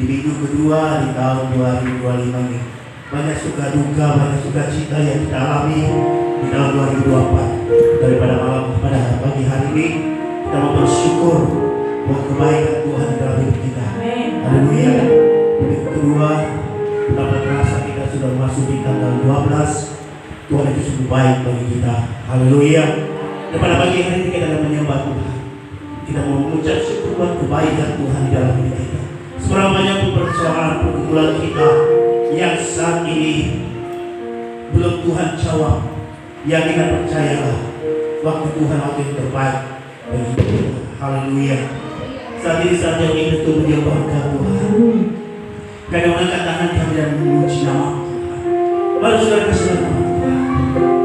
di minggu kedua di tahun 2025 ini. Banyak suka duka, banyak sukacita yang kita alami di tahun 2024. Daripada malam pada pagi hari ini kita mau bersyukur buat kebaikan Tuhan dalam hidup kita. Haleluya. Di minggu kedua dapat terasa kita sudah masuk di tanggal 12. Tuhan itu sungguh baik bagi kita. Haleluya. Dan pada pagi hari ini kita akan menyembah Tuhan. Kita mau mengucap syukur buat kebaikan Tuhan di dalam hidup kita. Seberapa banyak persoalan pergumulan kita yang saat ini belum Tuhan jawab, yang kita percayalah waktu Tuhan waktu yang terbaik bagi kita. Haleluya. Saat ini saat yang kita tuh menyembahkan Tuhan. Karena mengangkat tangan kami dan memuji nama Tuhan. Baru saudara kasih nama Tuhan.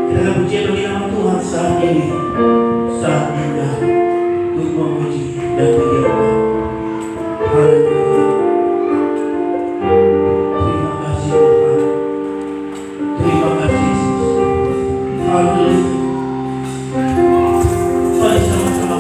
Kita akan puji bagi nama Tuhan saat ini. Saat indah untuk memuji dan menyembah. Haleluya. Terima kasih Tuhan. Terima kasih Yesus. Haleluya. Mari sama-sama.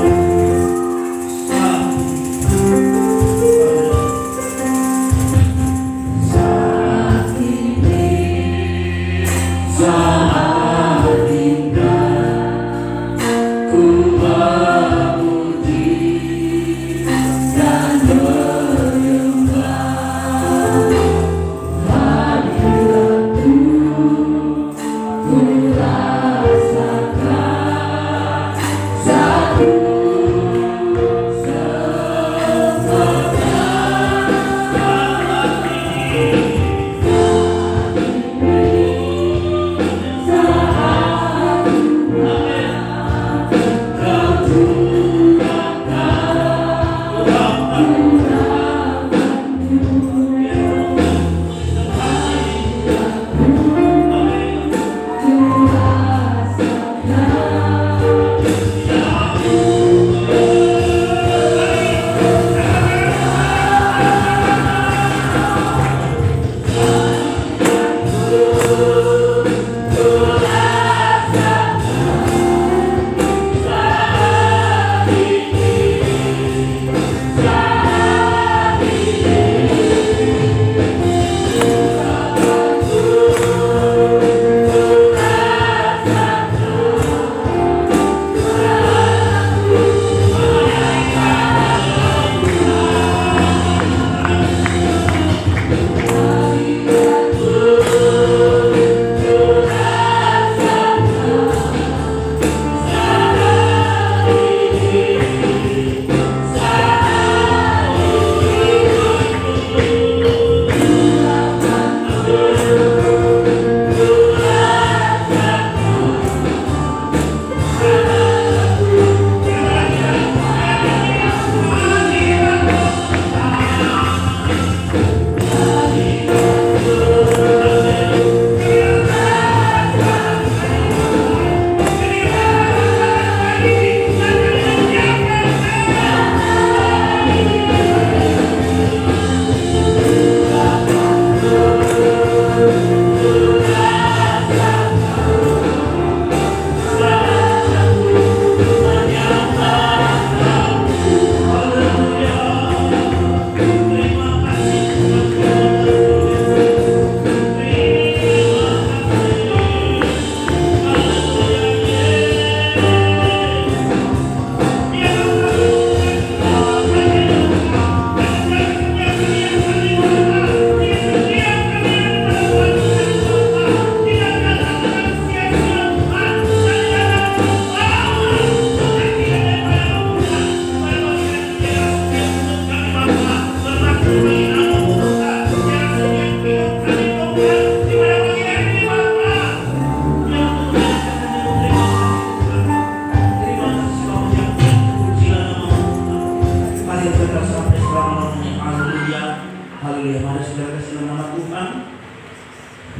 Haleluya. Mari saudara kasih nama Tuhan.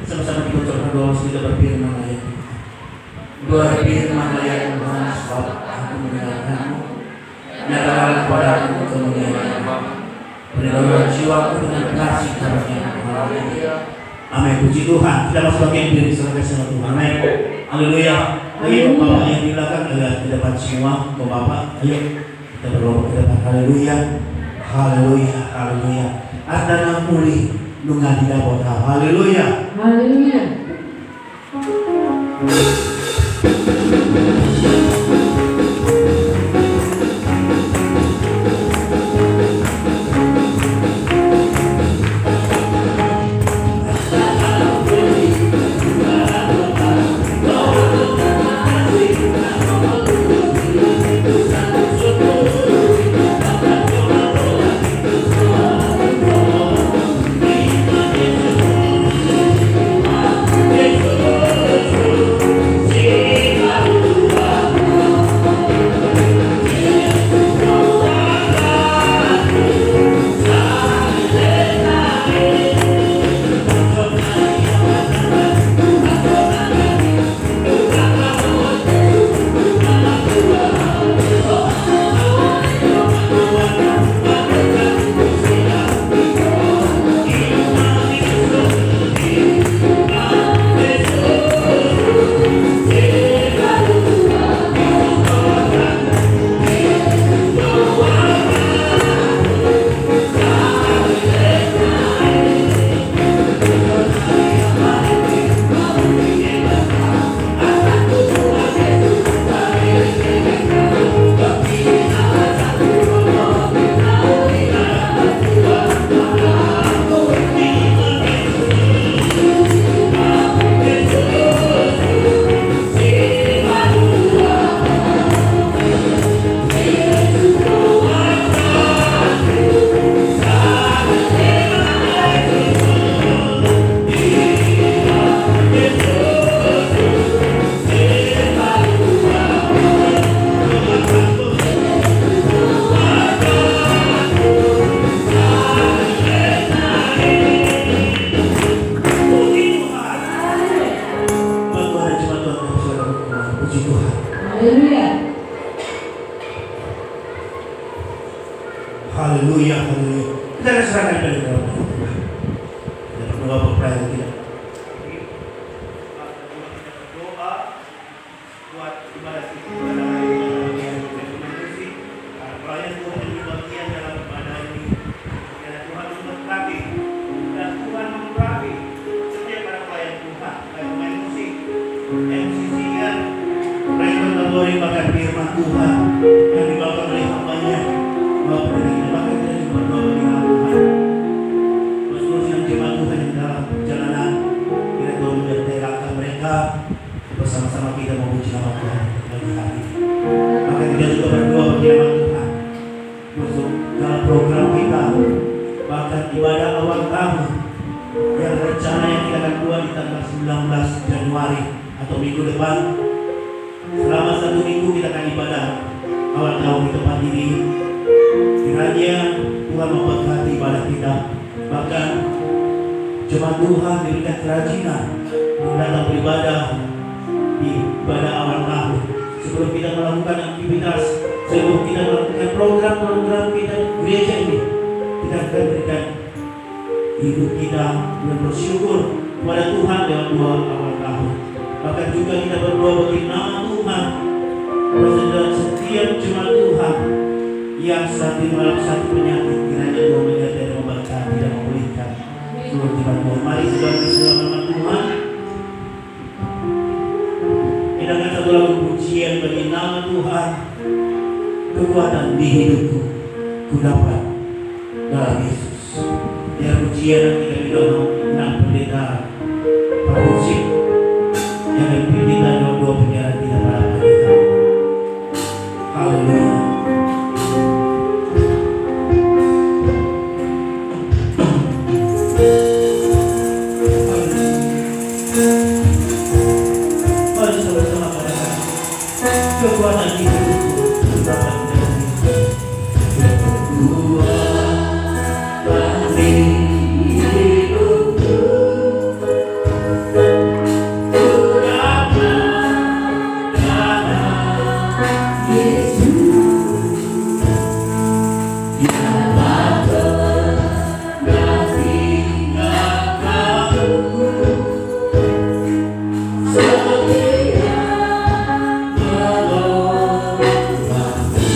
Sama-sama kita ucapkan doa kita berfirman ayat Tuhan. Berfirmanlah ya Tuhan, sebab aku mendengarkanmu. Nyatakan kepadaku kemuliaan-Mu. Berilah jiwaku dengan kasih karunia-Mu. Amin. Puji Tuhan. Kita masuk bagian diri serahkan sama Tuhan. Amin. Haleluya. Bagi bapak yang di belakang, di depan semua, bapak. Ayo kita berdoa ke depan. Haleluya. Haleluya, haleluya. Anda namuli nunga di dapota. Haleluya. Haleluya. Haleluya, haleluya. Kita akan serahkan kepada Tuhan. Kita berdoa berpercaya tidak. Doa buat ibadah kita pada hari ini yang berbentuk perayaan Tuhan ini bagian dalam ibadah ini. Karena Tuhan memberkati dan Tuhan memberkati setiap para pelayan Tuhan, baik pemain musik, MC-nya, Raymond Tambori bahkan firman Tuhan yang dibawakan oleh hamba-Nya. Bapak dan kita bahkan kita juga berdoa bagi Tuhan. Masuk yang jemaat Tuhan yang dalam perjalanan, kita Tuhan menyertai mereka bersama-sama kita memuji nama Tuhan bagi hari ini. Maka kita juga berdoa bagi nama Tuhan masuk dalam program kita, bahkan ibadah awal tahun yang rencana yang kita akan buat di tanggal 19 Januari atau minggu depan. Selama 1 minggu kita akan ibadah awal tahun di tempat ini. Kiranya Tuhan memberkati ibadah kita. Bahkan jemaat Tuhan diberikan kerajinan untuk datang beribadah di ibadah awal tahun. Sebelum kita melakukan aktivitas, sebelum kita melakukan program-program kita di gereja ini, kita akan berikan hidup kita dan bersyukur kepada Tuhan lewat doa awal tahun. Bahkan juga kita berdoa bagi nama Tuhan, dan setiap jemaat Tuhan yang saat ini malam sakit penyakit, kiranya Tuhan menyertai dan memberkati dan memulihkan seluruh jemaat Tuhan. Mari sebagai dalam nama Tuhan kita akan satu lagu pujian bagi nama Tuhan. Kekuatan di hidupku ku dapat dalam Yesus. Ya pujian yang kita bilang enam pendeta Pak Musik yang dipimpin dalam dua penyiaran kita pada pagi hari. Haleluya. Kekuatan di hidupku dapat dalam Yesus. Kekuatan di hidupku ku dapat dalam Yesus. Dia dapat meninggalkanku setia.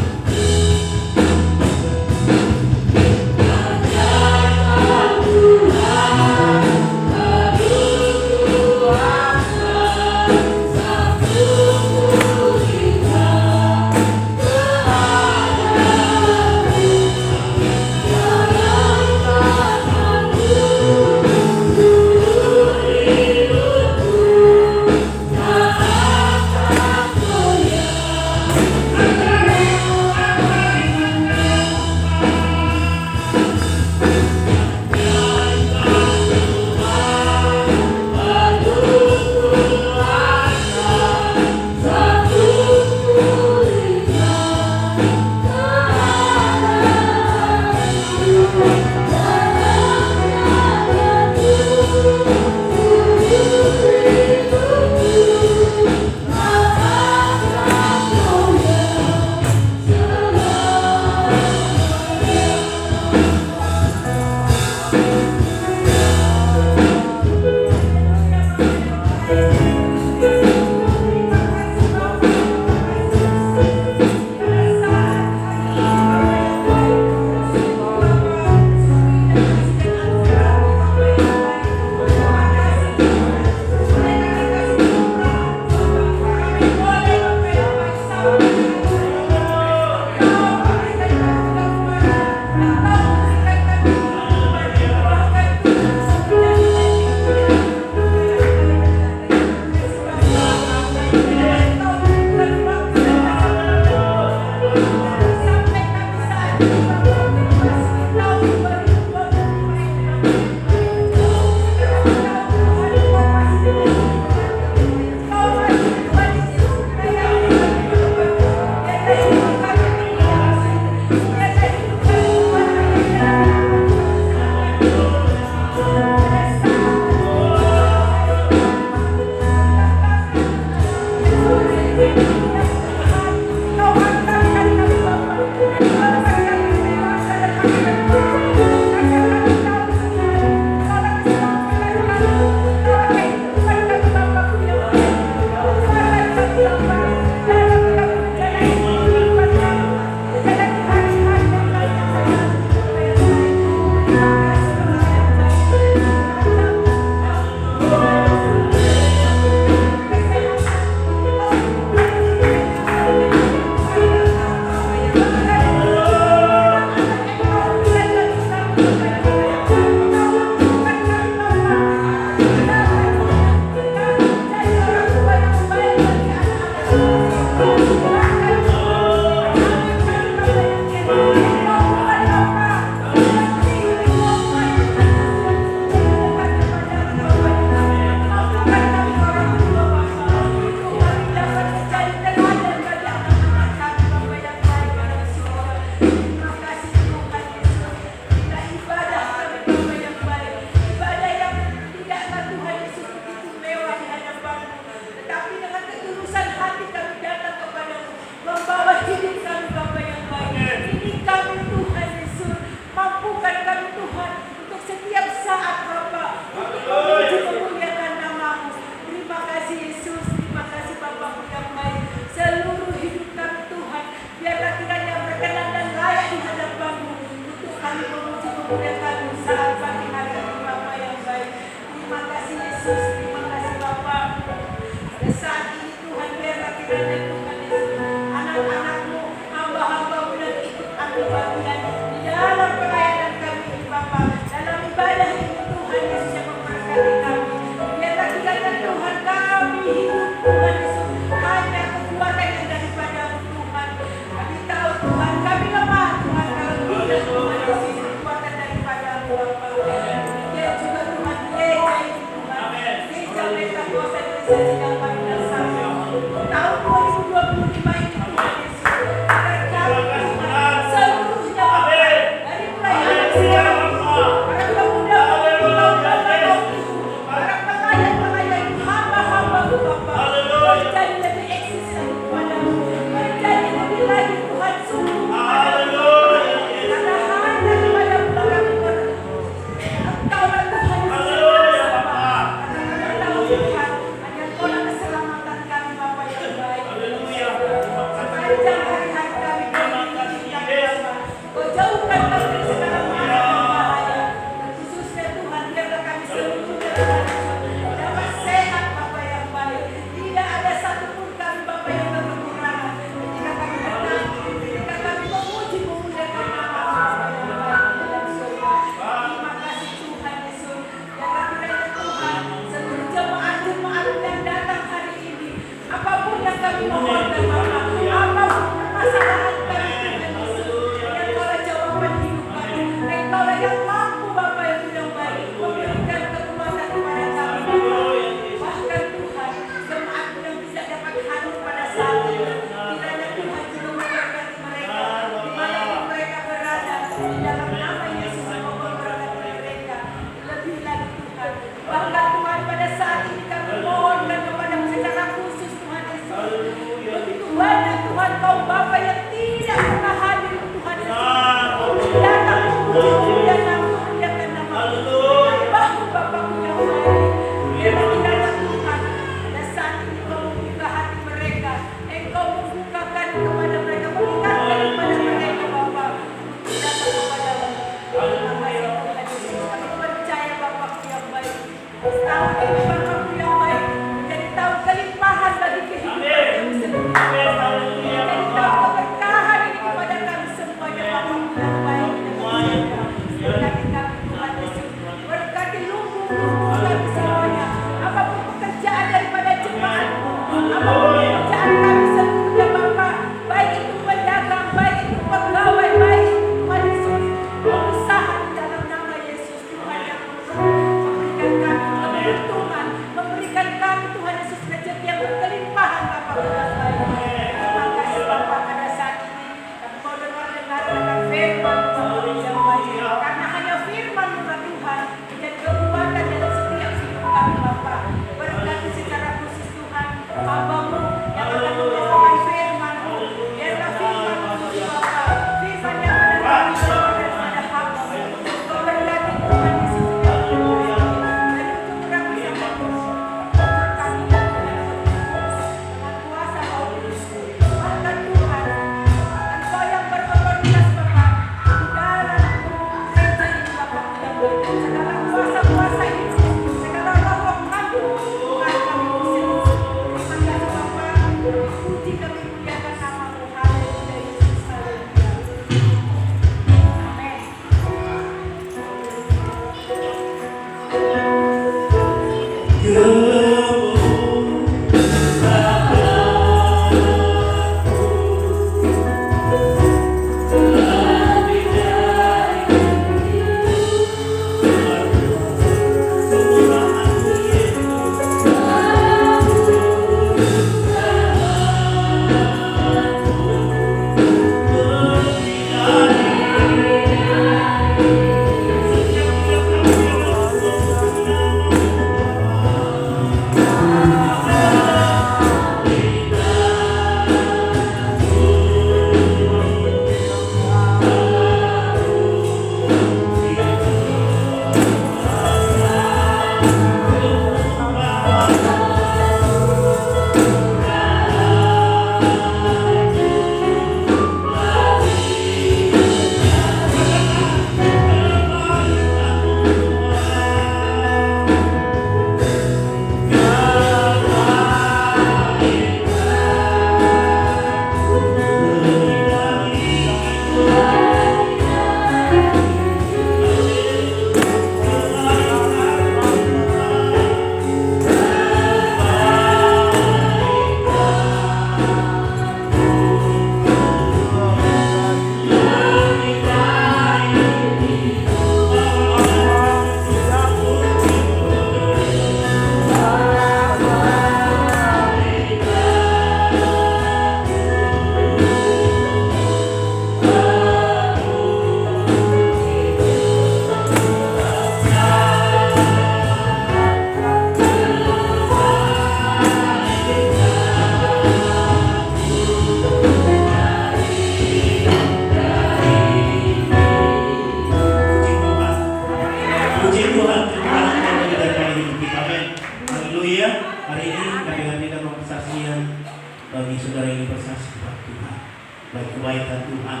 bagi kebaikan Tuhan.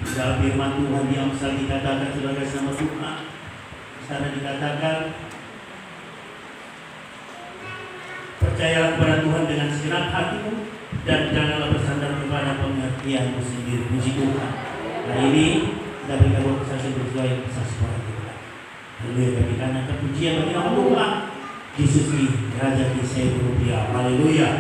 Di dalam firman Tuhan di Amsal dikatakan, saudara sama Tuhan, di sana dikatakan, percayalah kepada Tuhan dengan segenap hatimu dan janganlah bersandar kepada pengertianmu sendiri. Puji Tuhan. Hari ini kita berikan waktu saksi bersuara besar suara kita. Haleluya, berikan kepujian bagi nama Tuhan Yesus Raja Kisah Rupiah. Haleluya.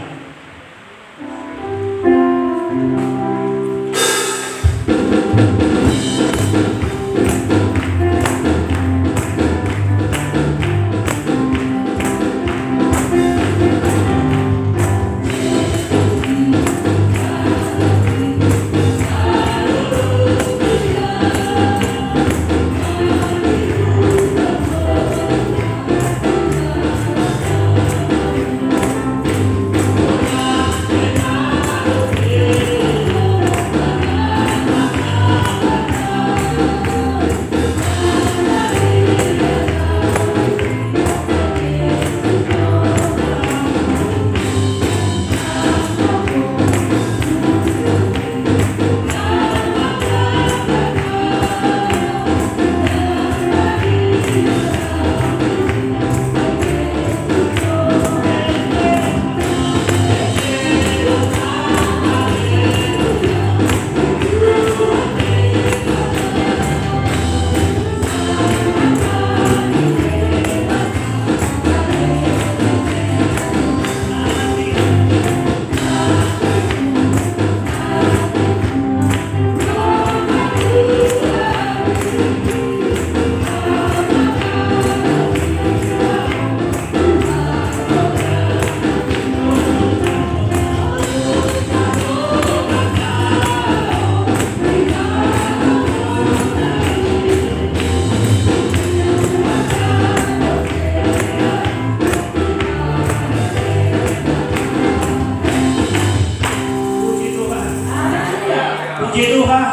Puji Tuhan.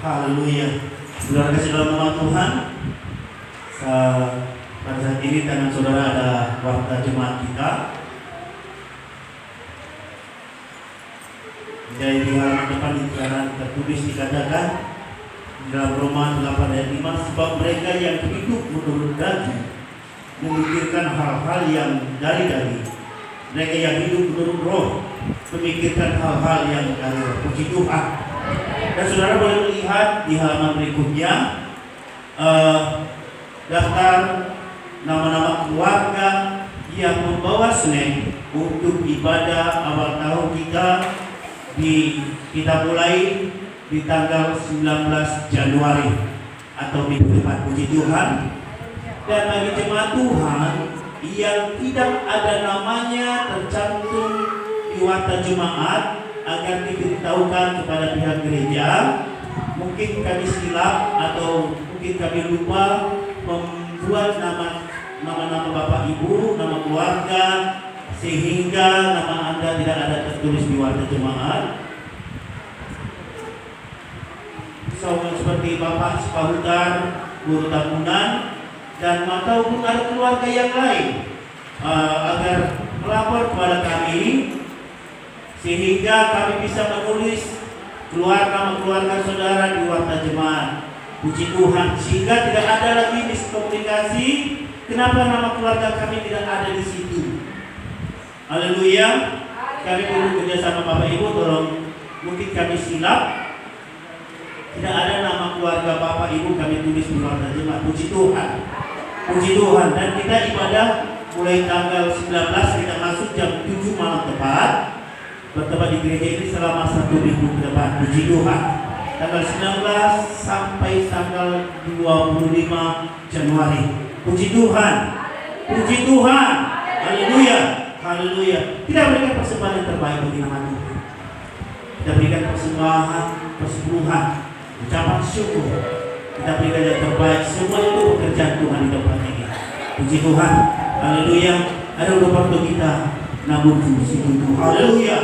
Haleluya. Saudara kasih dalam nama Tuhan. Pada saat ini tangan saudara ada warta jemaat kita. Jadi di halaman depan di kanan tertulis dikatakan di dalam Roma 8 ayat 5, sebab mereka yang hidup menurut daging memikirkan hal-hal yang dari, mereka yang hidup menurut roh memikirkan hal-hal yang dari roh. Puji Tuhan. Dan saudara boleh melihat di halaman berikutnya daftar nama-nama keluarga yang membawa snack untuk ibadah awal tahun kita. Kita mulai di tanggal 19 Januari atau minggu depan. Puji Tuhan. Dan bagi jemaat Tuhan yang tidak ada namanya tercantum di warta jemaat, agar diberitahukan kepada pihak gereja. Mungkin kami silap atau mungkin kami lupa membuat nama-nama Bapak Ibu, nama keluarga, sehingga nama Anda tidak ada tertulis di warta jemaat. Seperti Bapak Sepahutar, guru tahunan, dan ataupun ada keluarga yang lain, agar melapor kepada kami sehingga kami bisa menulis nama keluarga saudara di warta jemaat. Puji Tuhan, sehingga tidak ada lagi miskomunikasi. Kenapa nama keluarga kami tidak ada di situ? Haleluya. Kami perlu kerjasama Bapak Ibu, tolong. Mungkin kami silap, tidak ada nama keluarga Bapak Ibu kami tulis di warta jemaat. Puji Tuhan. Puji Tuhan. Dan kita ibadah mulai tanggal 19, kita masuk jam 7 malam tepat, bertempat di gereja ini selama 1 minggu ke depan. Puji Tuhan. Tanggal 19 sampai tanggal 25 Januari. Puji Tuhan. Puji Tuhan. Haleluya. Haleluya. Kita berikan persembahan yang terbaik bagi nama Tuhan. Kita berikan persembahan, persepuluhan, ucapan syukur. Kita berikan yang terbaik. Semua itu pekerjaan Tuhan di tempat ini. Puji Tuhan. Haleluya. Ada waktu kita namun puji Tuhan. Haleluya.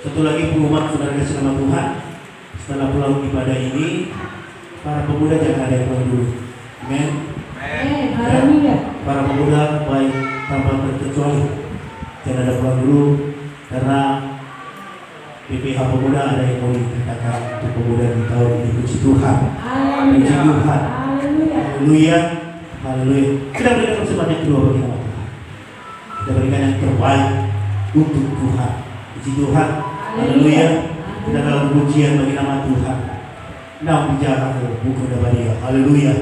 Satu lagi pengumuman saudara kasih nama Tuhan. Setelah pulang ibadah ini, para pemuda jangan ada yang pulang dulu. Amen. Ya, para pemuda baik tanpa terkecuali jangan ada pulang dulu, karena BPH pemuda ada yang mau dikatakan untuk pemuda di tahun ini. Puji Tuhan. Puji Tuhan. Haleluya. Haleluya. Kita berikan kesempatan yang kedua bagi nama Tuhan. Kita berikan yang terbaik untuk Tuhan. Puji Tuhan. Haleluya. Kita dalam pujian bagi nama Tuhan. Nam bicara buku Dabaria. Haleluya.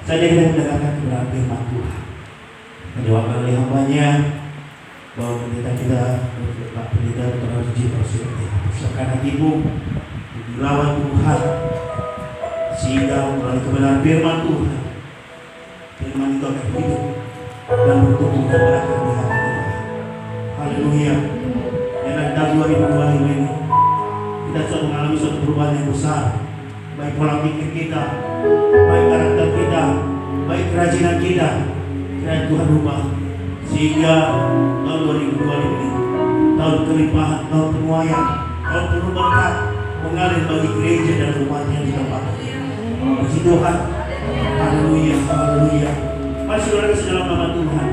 Saja kita mendengarkan kebenaran firman Tuhan. Menjawabkan oleh hambanya bahwa pendeta kita, Pak Pendeta Dr. Haji Prasetyo, persiapkan hatimu dilawan Tuhan sehingga melalui kebenaran firman Tuhan, firman itu akan hidup dan bertumbuh dan berakar di hati kita. Haleluya. Dalam tahun 2025 ini kita sudah mengalami suatu perubahan yang besar, baik pola pikir kita, baik karakter kita, baik kerajinan kita. Kiranya Tuhan rubah sehingga tahun 2025 ini tahun kelimpahan, tahun penuaian, tahun penuh berkat mengalir bagi gereja dan umatnya di tempat ini. Puji Tuhan. Haleluya, haleluya. Mari saudara dalam nama Tuhan,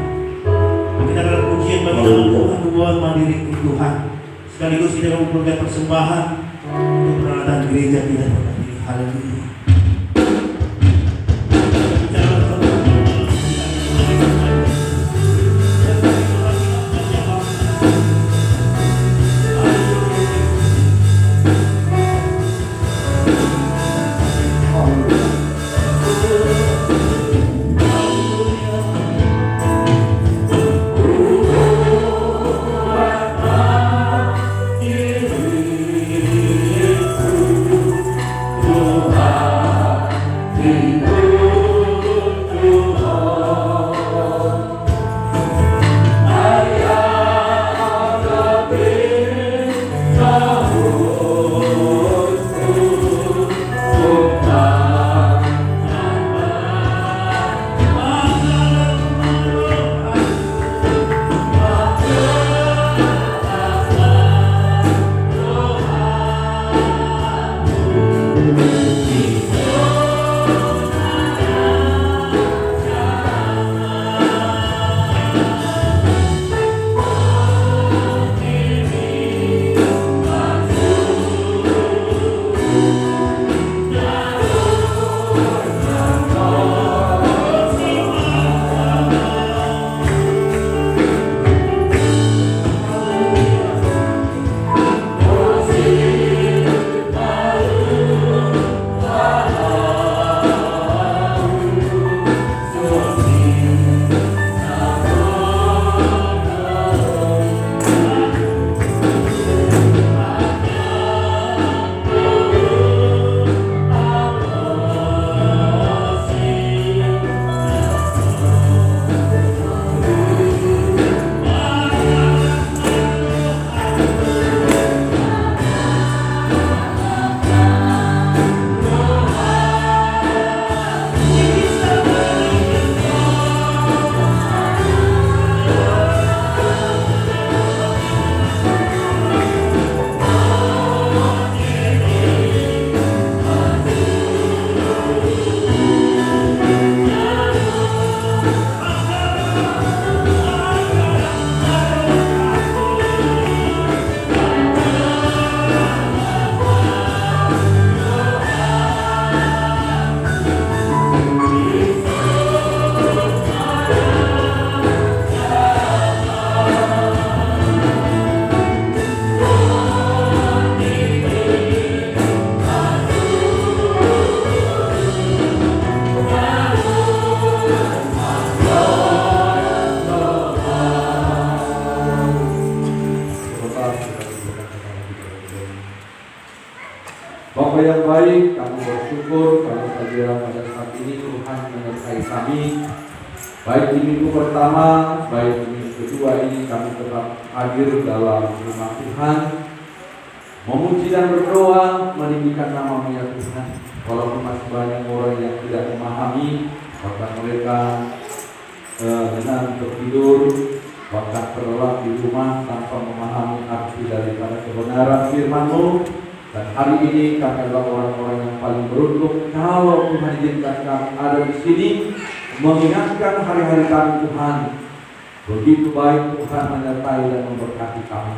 kita dalam pujian bagi nama Tuhan, hubungan mandiri ke Tuhan. Sekaligus kita mengumpulkan persembahan untuk peralatan gereja kita tempat ini. Haleluya. Bapa yang baik, kami bersyukur kalau saja pada saat ini Tuhan menyertai kami. Baik di minggu pertama, baik di minggu kedua ini kami tetap hadir dalam rumah Tuhan, memuji dan berdoa, meninggikan nama-Mu ya Tuhan. Walaupun masih banyak orang yang tidak memahami, bahkan mereka dengan tertidur, bahkan terlelap di rumah tanpa memahami arti daripada kebenaran firman-Mu. Dan hari ini kami adalah orang-orang yang paling beruntung kalau Tuhan izinkan kami ada di sini mengingatkan hari-hari kami Tuhan. Begitu baik Tuhan menyertai dan memberkati kami.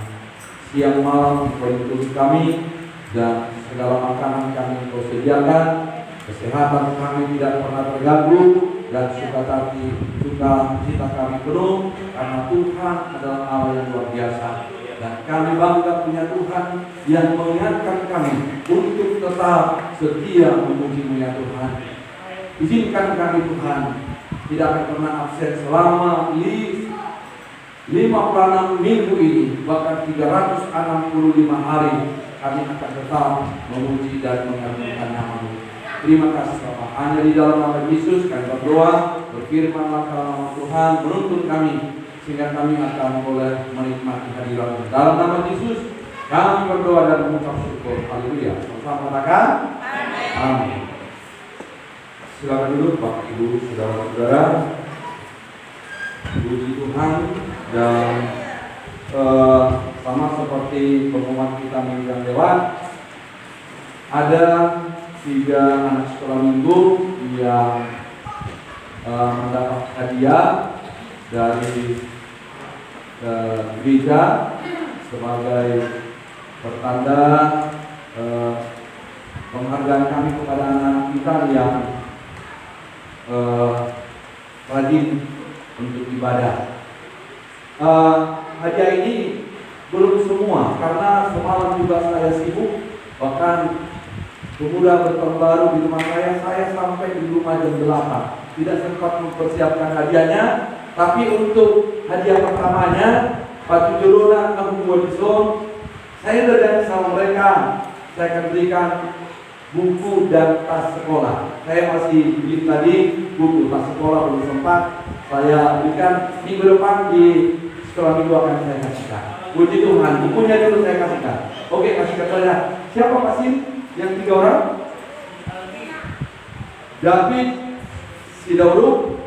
siang malam Engkau lindungi kami, dan segala makanan kami Engkau sediakan, kesehatan kami tidak pernah terganggu, dan sukacita kami penuh, karena Tuhan adalah Allah yang luar biasa. Dan kami bangga punya Tuhan yang mengingatkan kami untuk tetap setia memuji-Mu ya Tuhan. Izinkan kami Tuhan tidak akan pernah absen selama 56 minggu ini, bahkan 365 hari kami akan tetap memuji dan mengagungkan nama-Mu. Terima kasih Bapa. Hanya di dalam nama Yesus kami berdoa, berfirmanlah nama Tuhan menuntun kami, sehingga kami akan boleh menikmati hadirat-Mu. Dalam nama Yesus kami berdoa dan mengucap syukur. Haleluya. Sama-sama katakan amin. Silakan dulu Bapak Ibu, saudara-saudara. Puji Tuhan. Dan sama seperti pengumuman kita minggu yang lewat, ada 3 anak sekolah minggu yang mendapat hadiah dari gereja sebagai pertanda penghargaan kami kepada anak kita yang rajin untuk ibadah. Hadiah ini belum semua, karena semalam juga saya sibuk, bahkan pemuda berterbaru di rumah saya sampai di rumah jam 8, tidak sempat mempersiapkan hadiahnya. Tapi untuk hadiah pertamanya, Pak Juruna Abu Wadison, saya berjanji sama mereka, saya akan berikan buku dan tas sekolah. Saya masih beli tadi buku, tas sekolah belum sempat saya berikan. Minggu depan di sekolah minggu akan saya kasihkan. Puji Tuhan, bukunya dulu saya kasihkan. Oke, kasihkan saya. Siapa pasti yang 3 orang? David, si Daud,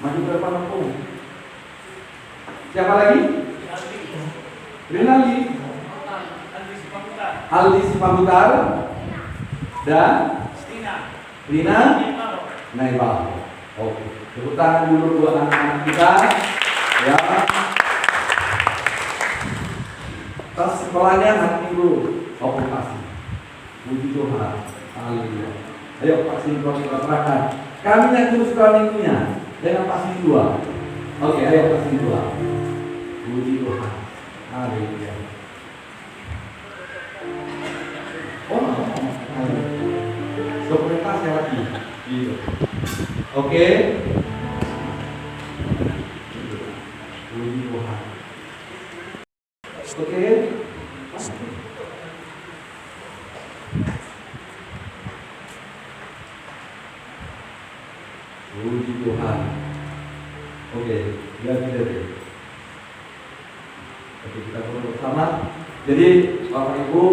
maju ke depan aku. Siapa lagi? Rinaldi, Aldi Sipamutar, dan Rina Naibal. Oke, tepuk tangan dulu buat anak-anak kita. Ya. Tas sekolahnya nanti dulu. Oke, kasih. Puji Tuhan. Haleluya. Ayo vaksin kita serahkan. Kami yang terus sekolah minggunya dengan vaksin 2. Oke, ayo vaksin 2. Puji Tuhan. Haleluya. Seperti lagi. Gitu. Oke. Puji Tuhan. Oke. Puji Tuhan. Oke, jadi. Oke, kita bersama. Jadi Bapak Ibu,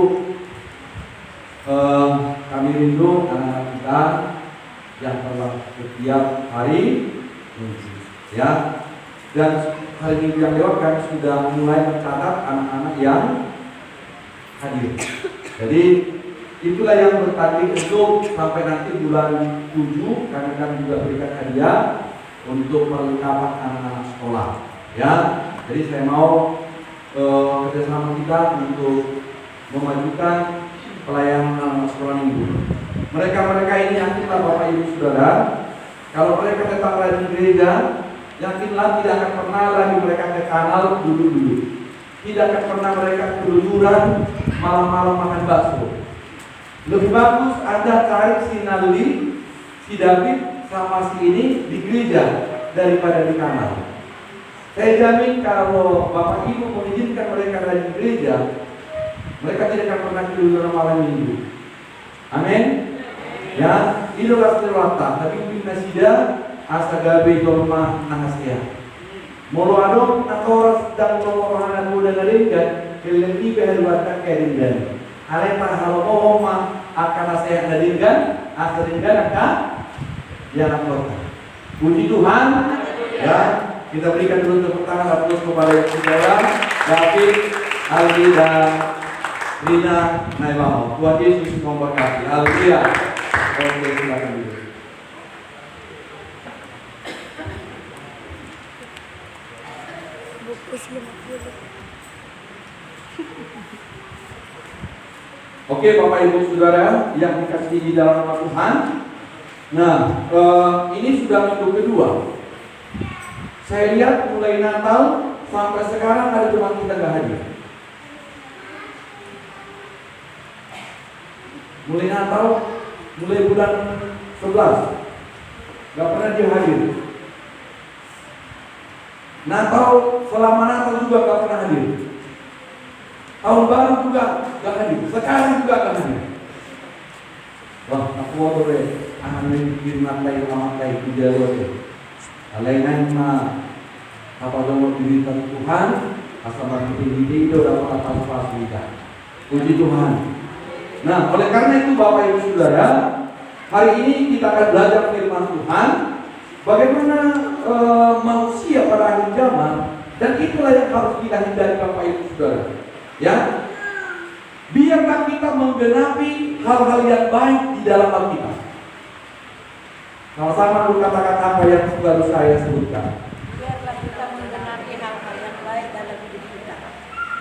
kami rindu anak-anak kita yang telah setiap hari ya. Dan hari Minggu yang lewat kami sudah mulai mencatat anak-anak yang hadir. Jadi itulah yang bertanding untuk sampai nanti bulan 7 kami akan juga berikan hadiah untuk perlengkapan anak-anak sekolah. Ya, jadi saya mau kerjasama kita untuk memajukan pelayanan anak sekolah minggu. Mereka ini yakinlah Bapak Ibu Saudara, kalau mereka tetap rajin gereja, yakinlah tidak akan pernah lagi mereka ke kanal dulu-dulu. Tidak akan pernah mereka keluyuran malam-malam makan bakso. Lebih bagus Anda cari si Naldi, si David, sama si ini di gereja daripada di kanal. Saya jamin kalau Bapak Ibu mengizinkan mereka rajin gereja, mereka tidak akan pernah keluyuran malam minggu. Amin. Ya, idola selawat, tapi bina sida asagabe dolma nahasia. Molo adom atau sedang mengorahkan muda naringan, kelenti kehidupan keringan. Aleta halo oma akan saya naringan, asaringan akan yang kota. Puji Tuhan. Ya, kita berikan dulu tepuk tangan terus kepada yang saudara David, Aldi dan Rina Naibal. Tuhan Yesus memberkati. Haleluya. Oke, silakan dulu. Buku 50. Oke, Bapak Ibu Saudara yang dikasihi di dalam nama Tuhan. Nah, ini sudah minggu kedua. Saya lihat mulai Natal sampai sekarang ada teman kita nggak hadir. Mulai Natal, mulai bulan 11, nggak pernah dia hadir. Natal, selama Natal juga nggak pernah hadir. Tahun baru juga nggak hadir. Sekarang juga nggak hadir. Wah, aku mau akan memikir matai lamatai di dalam. Alainan mah apa dong diri Tuhan, asal berarti itu dapat apa kita. Puji Tuhan. Nah, oleh karena itu Bapak Ibu Saudara, hari ini kita akan belajar firman Tuhan, bagaimana manusia pada akhir zaman, dan itulah yang harus kita hindari Bapak Ibu Saudara. Ya, biarlah kita menggenapi hal-hal yang baik di dalam Alkitab. Sama-sama dulu katakan apa yang baru saya sebutkan. Biarlah kita menggenapi hal-hal yang baik dalam hidup kita.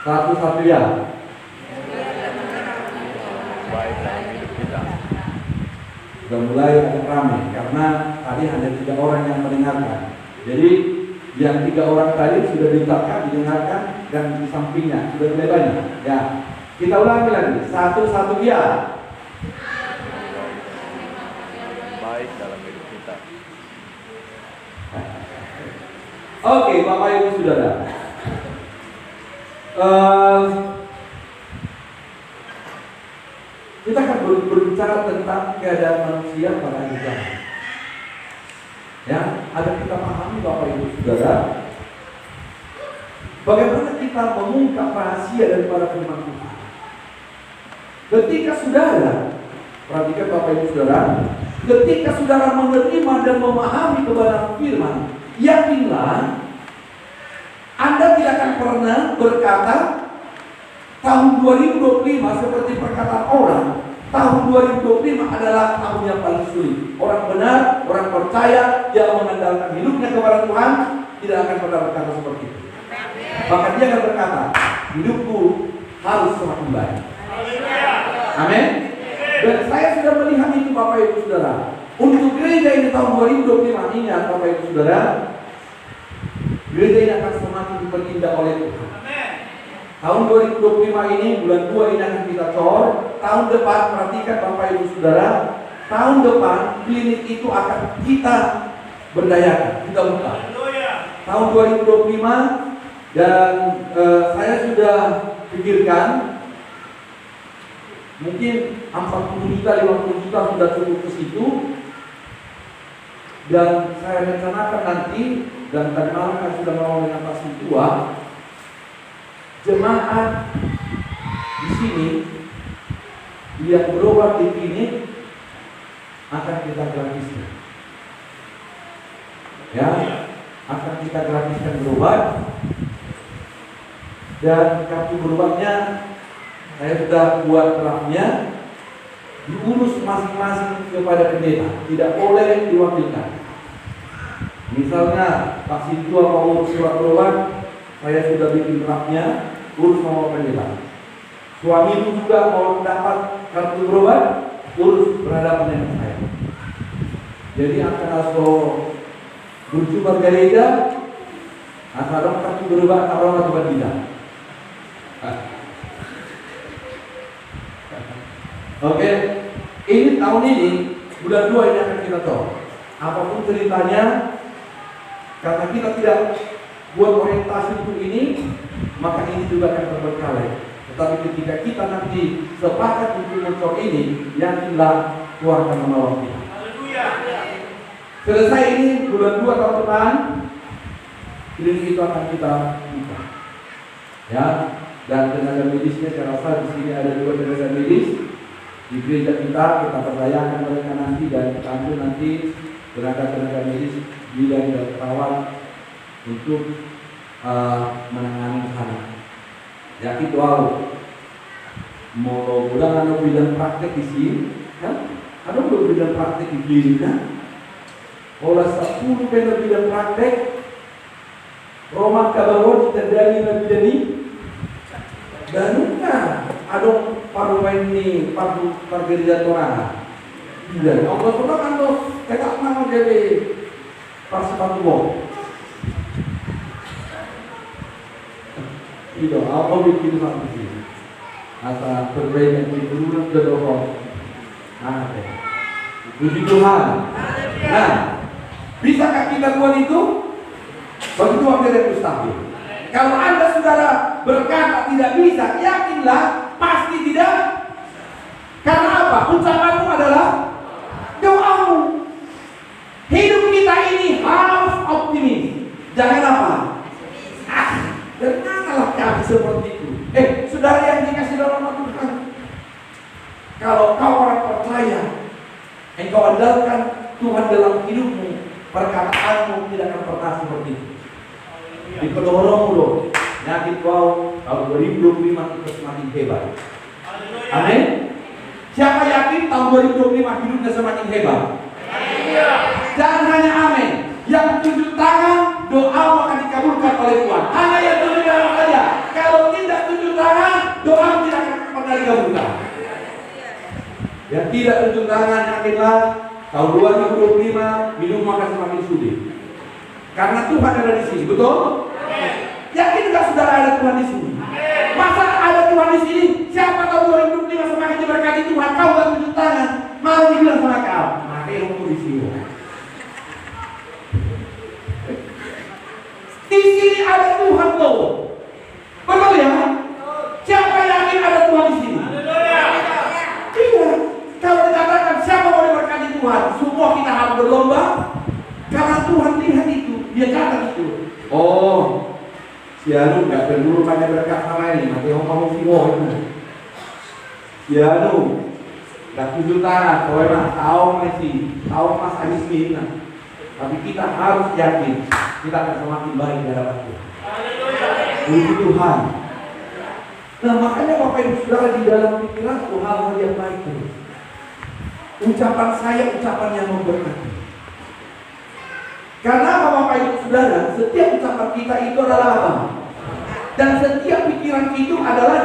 Satu-satu ya. Baik dalam hidup kita. Sudah mulai agak ramai karena tadi hanya 3 orang yang mendengarkan. Jadi yang 3 orang tadi sudah diletakkan, didengarkan, dan di sampingnya sudah mulai banyak. Ya, kita ulangi lagi. Satu-satu ya. Baik dalam hidup kita. Oke, Bapak Ibu Saudara. Kita akan berbicara tentang keadaan manusia pada akhir zaman. Ya, agar kita pahami Bapak Ibu Saudara, bagaimana kita mengungkap rahasia daripada firman Tuhan. Ketika saudara, perhatikan Bapak Ibu Saudara, ketika saudara menerima dan memahami kebenaran firman, yakinlah Anda tidak akan pernah berkata tahun 2025 seperti perkataan orang. Tahun 2025 adalah tahun yang paling sulit. Orang benar, orang percaya, yang mengandalkan hidupnya kepada Tuhan tidak akan pernah berkata seperti itu. Bahkan dia akan berkata, hidupku harus semakin baik. Amin. Dan saya sudah melihat itu Bapak Ibu Saudara. Untuk gereja ini tahun 2025 ini Bapak Ibu Saudara, gereja ini akan semakin diperindah oleh Tuhan. Tahun 2025 ini, bulan 2 ini akan kita cor. Tahun depan, perhatikan Bapak Ibu Saudara, tahun depan klinik itu akan kita berdayakan, kita buka. Tahun 2025, dan saya sudah pikirkan mungkin 40 juta, 50 juta sudah cukup ke situ. Dan saya rencanakan nanti, dan tadi malam kan sudah mau dengan Pak Sintua, jemaat di sini yang berobat di klinik akan kita gratiskan. Ya, akan kita gratiskan berobat. Dan kartu berobatnya saya sudah buat draftnya, diurus masing-masing kepada pendeta, tidak boleh diwakilkan. Misalnya Pak Sintua mau urus surat berobat, saya sudah bikin draftnya, urus sama pendeta. Suamimu juga mau dapat kartu berobat, urus berhadapan dengan saya. Jadi akan asal berjumpa gereja, asal kartu berobat orang atau tidak. Oke, ini tahun ini bulan 2 ini akan kita tahu. Apapun ceritanya, karena kita tidak buat orientasi untuk ini, maka ini juga akan terbengkalai. Tetapi ketika kita nanti sepakat untuk mencor ini, yakinlah Tuhan akan menolong kita. Selesai ini bulan 2 tahun depan, klinik itu akan kita buka. Ya, dan tenaga medisnya saya rasa di sini ada 2 tenaga medis. Di gereja kita berdayakan mereka nanti, dan kami nanti tenaga medis, bidan dan perawat untuk menangani sana. Ya itu mau bilang ada bidan praktek di sini, kan? Ada bidan praktek di klinik kan? Oleh 10 bidan praktek, Roma kabaron terjadi lebih dari dan ada parlemen ini pargeria Torah. Dan Allah sudah kan tuh kita mau jadi sepatu bom. Itu apa bikin satu sih? Asa perbedaan itu dulu terorong. Puji Tuhan. Nah, bisakah kita buat itu? Begitu hampir yang mustahil. Kalau Anda saudara berkata tidak bisa, yakinlah pasti tidak. Karena apa? Ucapanmu adalah doamu. Hidup kita ini harus optimis. Jangan apa? Janganlah kami seperti itu. Saudara yang dikasih dalam Tuhan, kalau kau orang percaya, engkau andalkan Tuhan dalam hidupmu, perkataanmu tidak akan pernah seperti itu. Dipedorong loh, nyakit kau kalau 2025 kita semakin hebat. Amin. Siapa yakin tahun 2025 hidupnya semakin hebat? Jangan hanya amin. Yang tunjuk tangan, doa akan dikabulkan oleh Tuhan. Hanya yang tunjuk tangan saja. Kalau tidak tunjuk tangan, doa tidak akan pernah dikabulkan. Yang tidak tunjuk tangan, yakinlah tahun 2025 hidup akan semakin sulit. Karena Tuhan ada di sini, betul? Yakin nggak saudara ada Tuhan di sini? Masa ada Tuhan di sini? Siapa tahu 2025 semakin diberkati Tuhan, kau nggak tunjuk tangan, malah dibilang sama kau, makanya lu di sini. Di sini ada Tuhan loh, betul ya? Siapa yakin ada Tuhan di sini? Iya. Kalau dikatakan siapa mau diberkati Tuhan, semua kita harus berlomba. Karena Tuhan lihat itu, dia catat itu. Oh, si Anu nggak perlu banyak berkat sama ini, nanti ngomong si Wo itu. Si Anu nggak tunjuk tangan, kau emang tahu Messi, tahu Mas Anies Mina. Tapi kita harus yakin, kita akan semakin baik di hadapan Tuhan. Puji Tuhan. Nah makanya Bapak Ibu Saudara di dalam pikiranku hal-hal yang baik terus. Ucapan saya ucapan yang memberkati. Karena Bapak Ibu Saudara, setiap ucapan kita itu adalah apa? Dan setiap pikiran itu adalah